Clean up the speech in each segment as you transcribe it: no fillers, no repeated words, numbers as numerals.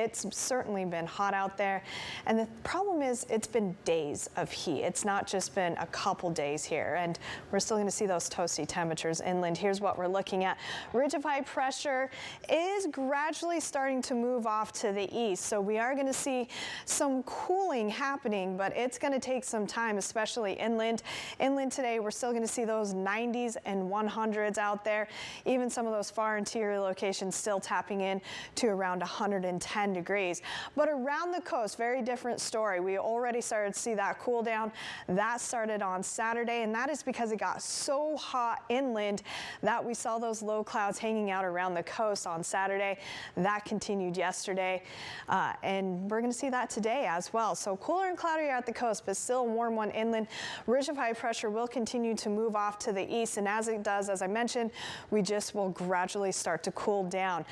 It's certainly been hot out there. And the problem is it's been days of heat. It's not just been a couple days here. And we're still going to see those toasty temperatures inland. Here's what we're looking at. Ridge of high pressure is gradually starting to move off to the east. So we are going to see some cooling happening, but it's going to take some time, especially inland. Inland today, we're still going to see those 90s and 100s out there. Even some of those far interior locations still tapping in to around 110 degrees. But around the coast, very different story. We already started to see that cool down. That started on Saturday, and that is because it got so hot inland that we saw those low clouds hanging out around the coast on Saturday. That continued yesterday, and we're going to see that today as well. So cooler and cloudier at the coast, but still a warm one inland. Ridge of high pressure will continue to move off to the east, and as it does, as I mentioned, we just will gradually start to cool down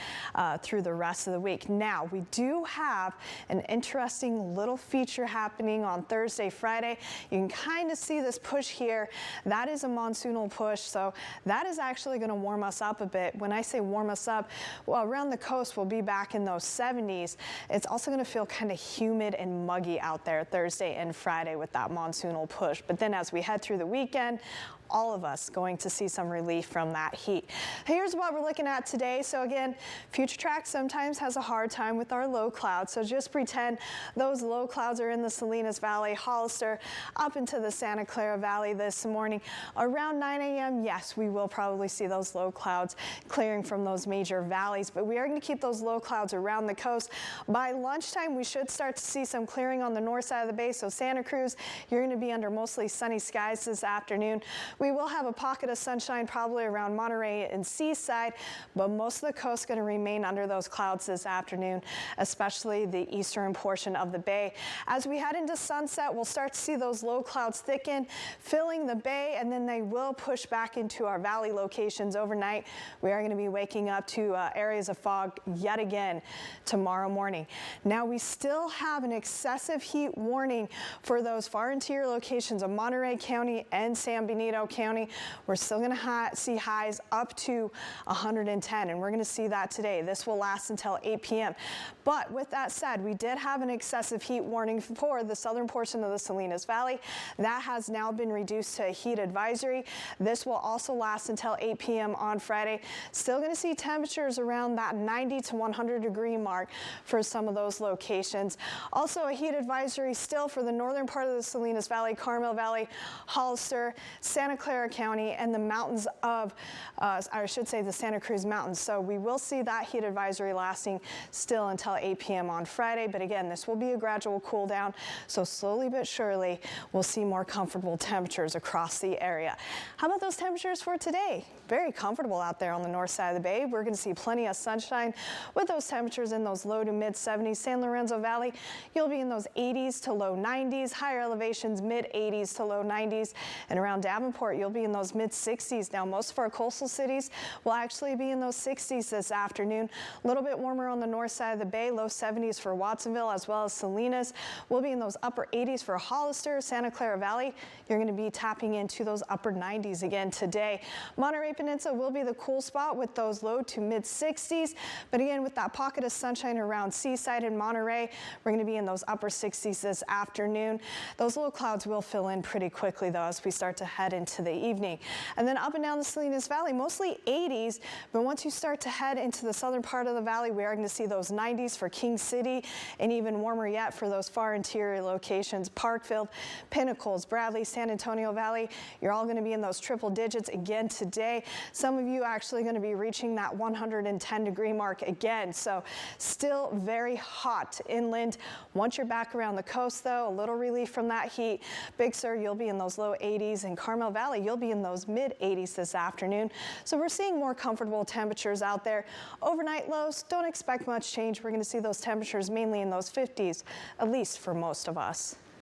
through the rest of the week. Now, we do have an interesting little feature happening on Thursday, Friday. You can kind of see this push here. That is a monsoonal push, so that is actually going to warm us up a bit. When I say warm us up, well, around the coast, we'll be back in those 70s. It's also going to feel kind of humid and muggy out there Thursday and Friday with that monsoonal push. But then as we head through the weekend, all of us going to see some relief from that heat. Here's what we're looking at today. So again, Future Track sometimes has a hard time with our low clouds. So just pretend those low clouds are in the Salinas Valley, Hollister, up into the Santa Clara Valley this morning. Around 9 a.m., yes, we will probably see those low clouds clearing from those major valleys, but we are going to keep those low clouds around the coast. By lunchtime, we should start to see some clearing on the north side of the bay. So Santa Cruz, you're going to be under mostly sunny skies this afternoon. We will have a pocket of sunshine probably around Monterey and Seaside, but most of the coast is going to remain under those clouds this afternoon, especially the eastern portion of the bay. As we head into sunset, we'll start to see those low clouds thicken, filling the bay, and then they will push back into our valley locations overnight. We are going to be waking up to areas of fog yet again tomorrow morning. Now, we still have an excessive heat warning for those far interior locations of Monterey County and San Benito County. We're still going to see highs up to 110, and we're going to see that today. This will last until 8 p.m. But with that said, we did have an excessive heat warning for the southern portion of the Salinas Valley. That has now been reduced to a heat advisory. This will also last until 8 p.m. on Friday. Still going to see temperatures around that 90 to 100 degree mark for some of those locations. Also a heat advisory still for the northern part of the Salinas Valley, Carmel Valley, Hollister, Santa Clara County, and the mountains of, I should say the Santa Cruz Mountains. So we will see that heat advisory lasting still until 8 p.m. on Friday. But again, this will be a gradual cool down. So slowly but surely, we'll see more comfortable temperatures across the area. How about those temperatures for today? Very comfortable out there on the north side of the bay. We're going to see plenty of sunshine with those temperatures in those low to mid 70s. San Lorenzo Valley, you'll be in those 80s to low 90s. Higher elevations, mid 80s to low 90s. And around Davenport, you'll be in those mid 60s. Now, most of our coastal cities will actually be in those 60s this afternoon. A little bit warmer on the north side of the bay, low 70s for Watsonville as well as Salinas. We'll be in those upper 80s for Hollister, Santa Clara Valley. You're going to be tapping into those upper 90s again today. Monterey Peninsula will be the cool spot with those low to mid 60s. But again, with that pocket of sunshine around Seaside and Monterey, we're going to be in those upper 60s this afternoon. Those low clouds will fill in pretty quickly though as we start to head into the evening. And then up and down the Salinas Valley, mostly 80s, but once you start to head into the southern part of the valley, we are going to see those 90s for King City and even warmer yet for those far interior locations, Parkfield, Pinnacles, Bradley, San Antonio Valley. You're all going to be in those triple digits again today. Some of you actually going to be reaching that 110 degree mark again. So still very hot inland. Once you're back around the coast though, a little relief from that heat. Big Sur, you'll be in those low 80s, and Carmel Valley, you'll be in those mid 80s this afternoon. So we're seeing more comfortable temperatures out there. Overnight lows, don't expect much change. We're going to see those temperatures mainly in those 50s, at least for most of us.